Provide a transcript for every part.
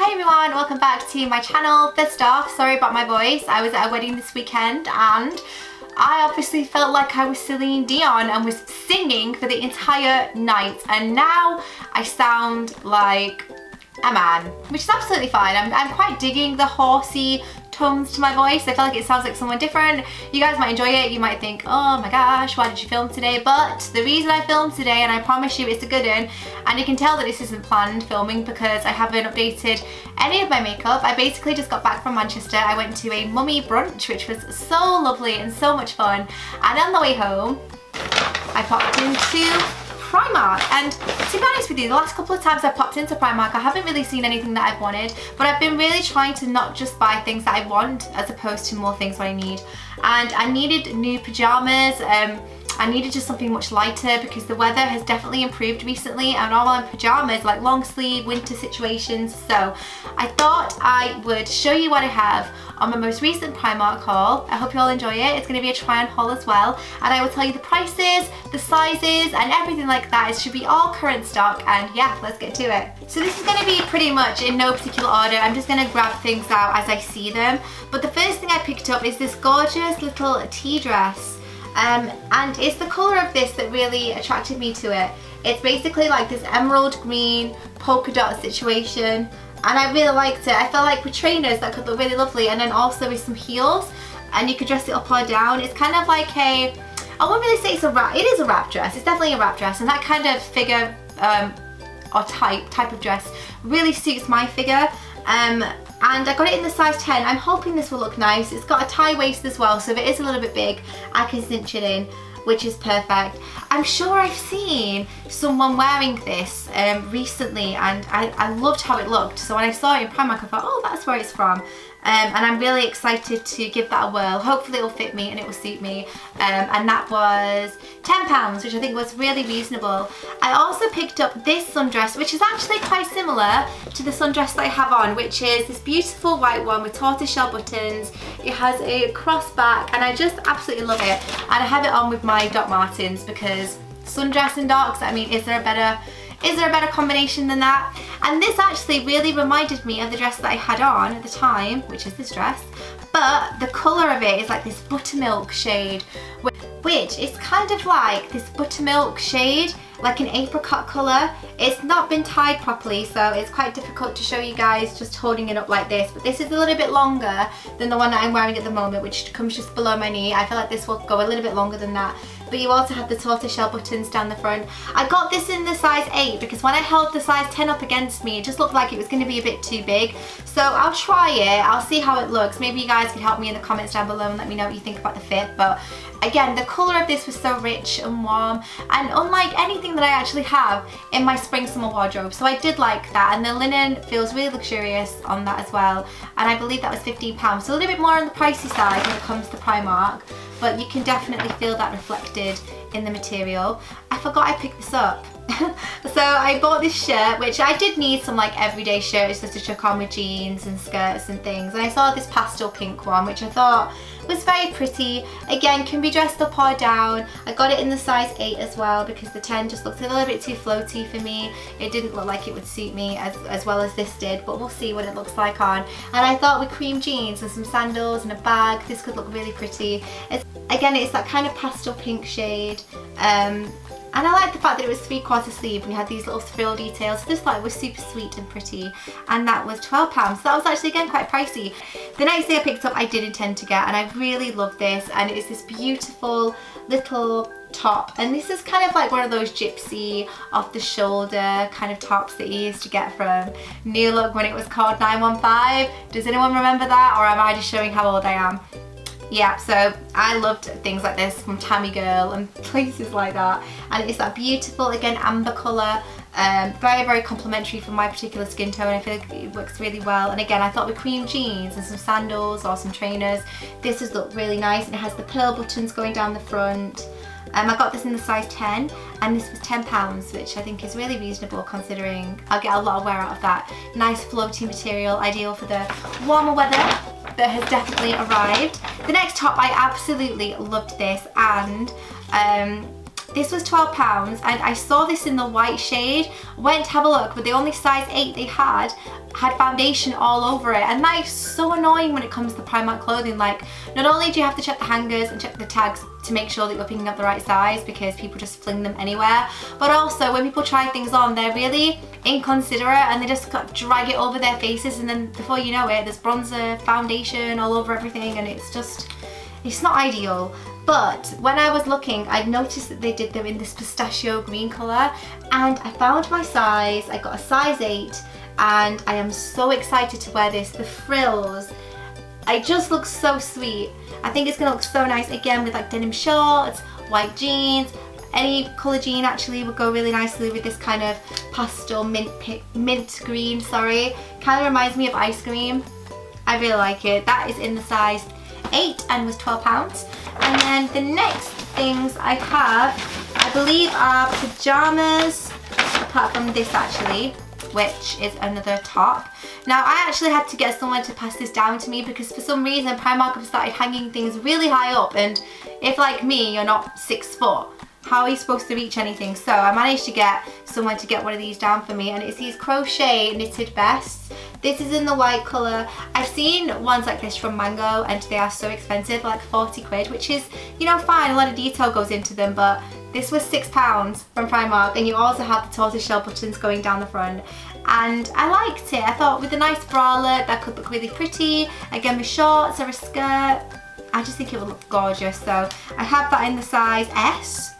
Hi everyone, welcome back to my channel. First off, sorry about my voice. I was at a wedding this weekend and I obviously felt like I was Celine Dion and was singing for the entire night, and now I sound like a man, which is absolutely fine. I'm quite digging the horsey tones to my voice. I feel like it sounds like someone different. You guys might enjoy it. You might think, oh my gosh, why did you film today? But the reason I filmed today, and I promise you it's a good one, and you can tell that this isn't planned filming because I haven't updated any of my makeup. I basically just got back from Manchester. I went to a mummy brunch, which was so lovely and so much fun. And on the way home, I popped into Primark, and to be honest with you, the last couple of times I've popped into Primark, I haven't really seen anything that I've wanted, but I've been really trying to not just buy things that I want as opposed to more things that I need. And I needed new pajamas. I needed just something much lighter because the weather has definitely improved recently, and all my pajamas, like long sleeve winter situations. So I thought I would show you what I have on my most recent Primark haul. I hope you all enjoy it. It's going to be a try on haul as well, and I will tell you the prices, the sizes and everything like that. It should be all current stock, and yeah, let's get to it. So this is going to be pretty much in no particular order. I'm just going to grab things out as I see them, but the first thing I picked up is this gorgeous little tea dress. And it's the colour of this that really attracted me to it. It's basically like this emerald green polka dot situation, and I really liked it. I felt like with trainers that could look really lovely, and then also with some heels, and you could dress it up or down. It's kind of like a, I wouldn't really say it's a wrap, it is a wrap dress. It's definitely a wrap dress, and that kind of figure or type of dress really suits my figure. And I got it in the size 10. I'm hoping this will look nice. It's got a tie waist as well, so if it is a little bit big, I can cinch it in, which is perfect. I'm sure I've seen someone wearing this recently, and I loved how it looked. So when I saw it in Primark, I thought, oh, that's where it's from. And I'm really excited to give that a whirl. Hopefully it'll fit me and it will suit me. And that was £10, which I think was really reasonable. I also picked up this sundress, which is actually quite similar to the sundress that I have on, which is this beautiful white one with tortoiseshell buttons. It has a cross back, and I just absolutely love it. And I have it on with my Doc Martens because sundress and Docs, I mean, is there a better combination than that? And this actually really reminded me of the dress that I had on at the time, which is this dress, but the colour of it is like this buttermilk shade, which is kind of like this buttermilk shade, like an apricot colour. It's not been tied properly, so it's quite difficult to show you guys just holding it up like this, but this is a little bit longer than the one that I'm wearing at the moment, which comes just below my knee. I feel like this will go a little bit longer than that. But you also have the tortoiseshell buttons down the front. I got this in the size 8 because when I held the size 10 up against me, it just looked like it was going to be a bit too big. So I'll try it, I'll see how it looks. Maybe you guys can help me in the comments down below and let me know what you think about the fit. But again, the colour of this was so rich and warm, and unlike anything that I actually have in my spring summer wardrobe. So I did like that, and the linen feels really luxurious on that as well. And I believe that was £15, so a little bit more on the pricey side when it comes to Primark, but you can definitely feel that reflected in the material. I forgot I picked this up. So I bought this shirt, which I did need some like everyday shirts just to chuck on with jeans and skirts and things, and I saw this pastel pink one, which I thought was very pretty. Again, can be dressed up or down. I got it in the size 8 as well because the 10 just looked a little bit too floaty for me. It didn't look like it would suit me as well as this did, but we'll see what it looks like on. And I thought with cream jeans and some sandals and a bag, this could look really pretty. Again, it's that kind of pastel pink shade. And I like the fact that it was 3/4 sleeve and we had these little frill details. So this thought it was super sweet and pretty, and that was £12. So that was actually again quite pricey. The next thing I picked up I did intend to get, and I really love this, and it's this beautiful little top, and this is kind of like one of those gypsy off the shoulder kind of tops that you used to get from New Look when it was called 915. Does anyone remember that, or am I just showing how old I am? Yeah, so I loved things like this from Tammy Girl and places like that, and it's that beautiful, again, amber colour, very, very complimentary for my particular skin tone. I feel like it works really well, and again, I thought with cream jeans and some sandals or some trainers, this has looked really nice, and it has the pearl buttons going down the front. I got this in the size 10, and this was £10, which I think is really reasonable considering I'll get a lot of wear out of that. Nice floaty material, ideal for the warmer weather that has definitely arrived. The next top, I absolutely loved this, and This was £12 and I saw this in the white shade. Went to have a look, but the only size 8 they had foundation all over it, and that is so annoying when it comes to Primark clothing. Like, not only do you have to check the hangers and check the tags to make sure that you're picking up the right size, because people just fling them anywhere, but also when people try things on, they're really inconsiderate and they just drag it over their faces, and then before you know it, there's bronzer, foundation all over everything, and it's not ideal. But when I was looking, I noticed that they did them in this pistachio green colour, and I found my size. I got a size 8 and I am so excited to wear this. The frills, it just looks so sweet. I think it's gonna look so nice again with like denim shorts, white jeans. Any colour jean actually would go really nicely with this kind of pastel mint green, sorry. Kind of reminds me of ice cream. I really like it. That is in the size 8 and was £12. And then the next things I have, I believe, are pyjamas, apart from this actually, which is another top. Now, I actually had to get someone to pass this down to me because for some reason Primark have started hanging things really high up, and if, like me, you're not 6 foot, how are you supposed to reach anything? So I managed to get someone to get one of these down for me, and it's these crochet knitted vests. This is in the white colour. I've seen ones like this from Mango and they are so expensive, like 40 quid, which is, you know, fine, a lot of detail goes into them, but this was £6 from Primark, and you also have the tortoiseshell buttons going down the front. And I liked it. I thought with a nice bralette that could look really pretty. Again, with shorts or a skirt, I just think it would look gorgeous. So I have that in the size S.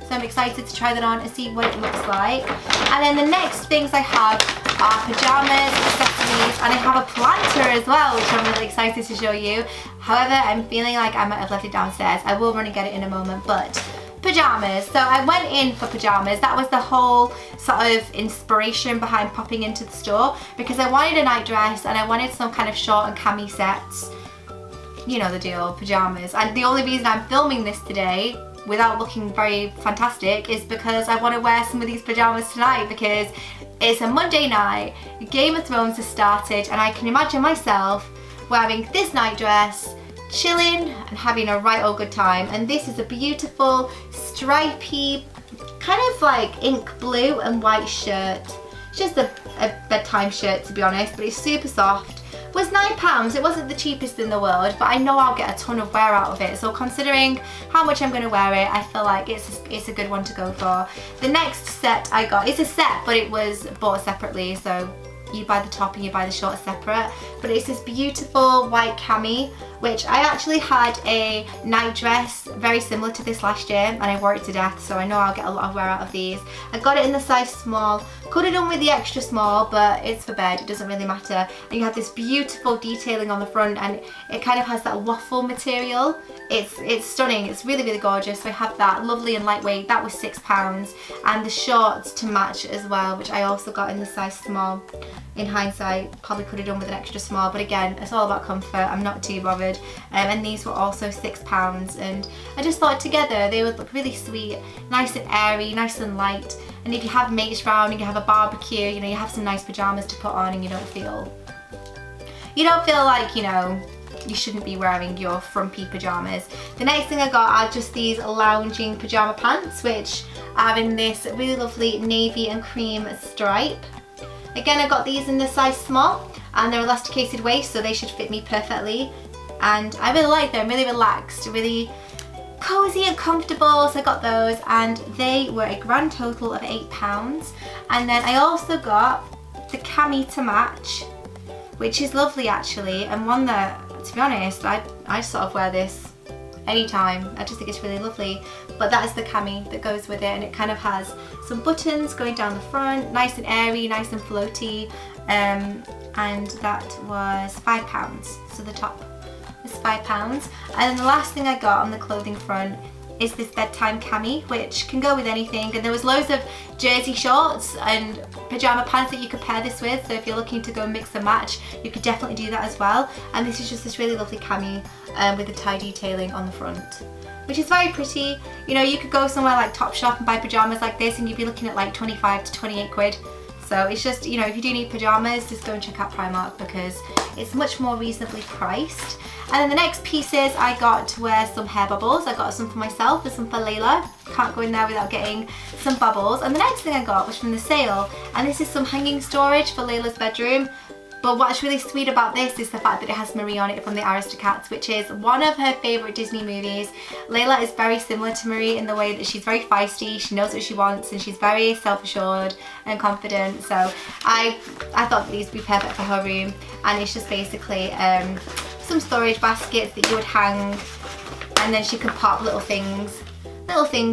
So I'm excited to try that on and see what it looks like. And then the next things I have are pyjamas, accessories, and I have a planter as well, which I'm really excited to show you. However, I'm feeling like I might have left it downstairs. I will run and get it in a moment, but pyjamas. So I went in for pyjamas. That was the whole sort of inspiration behind popping into the store, because I wanted a night dress and I wanted some kind of short and cami sets. You know the deal, pyjamas. And the only reason I'm filming this today without looking very fantastic is because I want to wear some of these pyjamas tonight, because it's a Monday night, Game of Thrones has started, and I can imagine myself wearing this night dress, chilling and having a right old good time. And this is a beautiful stripy kind of like ink blue and white shirt. It's just a bedtime shirt, to be honest, but it's super soft. It was £9. It wasn't the cheapest in the world, but I know I'll get a ton of wear out of it. So considering how much I'm going to wear it, I feel like it's a good one to go for. The next set I got, it's a set, but it was bought separately. So you buy the top and you buy the shorts separate. But it's this beautiful white cami, which I actually had a night dress very similar to this last year, and I wore it to death, so I know I'll get a lot of wear out of these. I got it in the size small. Could have done with the extra small, but it's for bed, it doesn't really matter. And you have this beautiful detailing on the front, and it kind of has that waffle material. It's stunning, it's really, really gorgeous. So I have that, lovely and lightweight. That was £6. And the shorts to match as well, which I also got in the size small. In hindsight, probably could have done with an extra small, but again, it's all about comfort. I'm not too bothered. And these were also £6, and I just thought together they would look really sweet, nice and airy, nice and light. And if you have mates round and you have a barbecue, you know, you have some nice pyjamas to put on, and you don't feel like, you know, you shouldn't be wearing your frumpy pyjamas. The next thing I got are just these lounging pyjama pants, which are in this really lovely navy and cream stripe. Again, I got these in the size small, and they're elasticated waist, so they should fit me perfectly. And I really like them, really relaxed, really cozy and comfortable, so I got those, and they were a grand total of £8. And then I also got the cami to match, which is lovely actually, and one that, to be honest, I sort of wear this anytime. I just think it's really lovely. But that is the cami that goes with it, and it kind of has some buttons going down the front, nice and airy, nice and floaty, and that was £5. So the top is £5. And then the last thing I got on the clothing front is this bedtime cami, which can go with anything. And there was loads of jersey shorts and pyjama pants that you could pair this with, so if you're looking to go mix and match, you could definitely do that as well. And this is just this really lovely cami with the tie detailing on the front, which is very pretty. You know, you could go somewhere like Topshop and buy pyjamas like this, and you'd be looking at like 25 to 28 quid. So it's just, you know, if you do need pyjamas, just go and check out Primark because it's much more reasonably priced. And then the next pieces I got were some hair bubbles. I got some for myself and some for Layla. Can't go in there without getting some bubbles. And the next thing I got was from the sale, and this is some hanging storage for Layla's bedroom. But what's really sweet about this is the fact that it has Marie on it from the Aristocats, which is one of her favourite Disney movies. Layla is very similar to Marie in the way that she's very feisty, she knows what she wants, and she's very self-assured and confident. So I thought that these would be perfect for her room. And it's just basically some storage baskets that you would hang, and then she can pop little things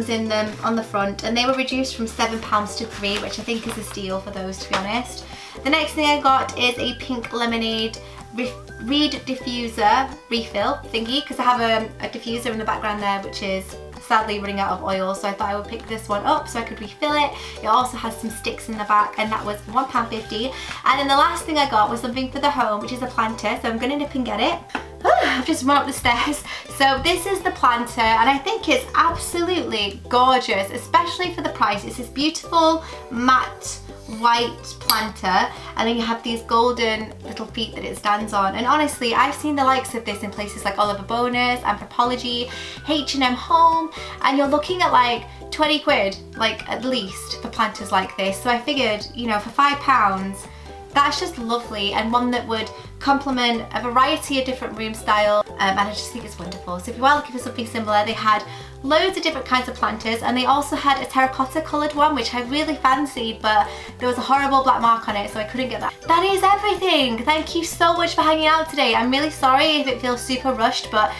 in them on the front, and they were reduced from £7 to £3, which I think is a steal for those, to be honest. The next thing I got is a pink lemonade reed diffuser refill thingy, because I have a diffuser in the background there which is sadly running out of oil, so I thought I would pick this one up so I could refill it. It also has some sticks in the back, and that was £1.50. And then the last thing I got was something for the home, which is a planter, so I'm going to nip and get it. I've just run up the stairs. So this is the planter, and I think it's absolutely gorgeous, especially for the price. It's this beautiful matte white planter, and then you have these golden little feet that it stands on. And honestly, I've seen the likes of this in places like Oliver Bonus, Anthropologie, H&M Home, and you're looking at like 20 quid, like at least, for planters like this. So I figured, you know, for £5, that's just lovely, and one that would complement a variety of different room style, and I just think it's wonderful. So if you are looking for something similar, they had loads of different kinds of planters, and they also had a terracotta coloured one which I really fancied, but there was a horrible black mark on it, so I couldn't get that. That is everything. Thank you so much for hanging out today. I'm really sorry if it feels super rushed, but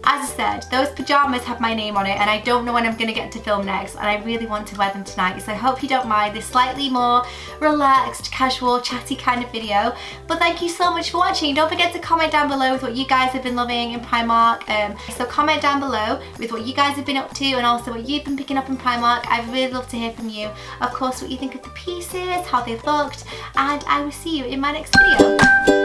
as I said, those pyjamas have my name on it, and I don't know when I'm going to get to film next, and I really want to wear them tonight, so I hope you don't mind this slightly more relaxed, casual, chatty kind of video. But thank you so much for watching. Don't forget to comment down below with what you guys have been loving in Primark. So comment down below with what you guys have been up to, and also what you've been picking up in Primark. I'd really love to hear from you. Of course, what you think of the pieces, how they looked, and I will see you in my next video.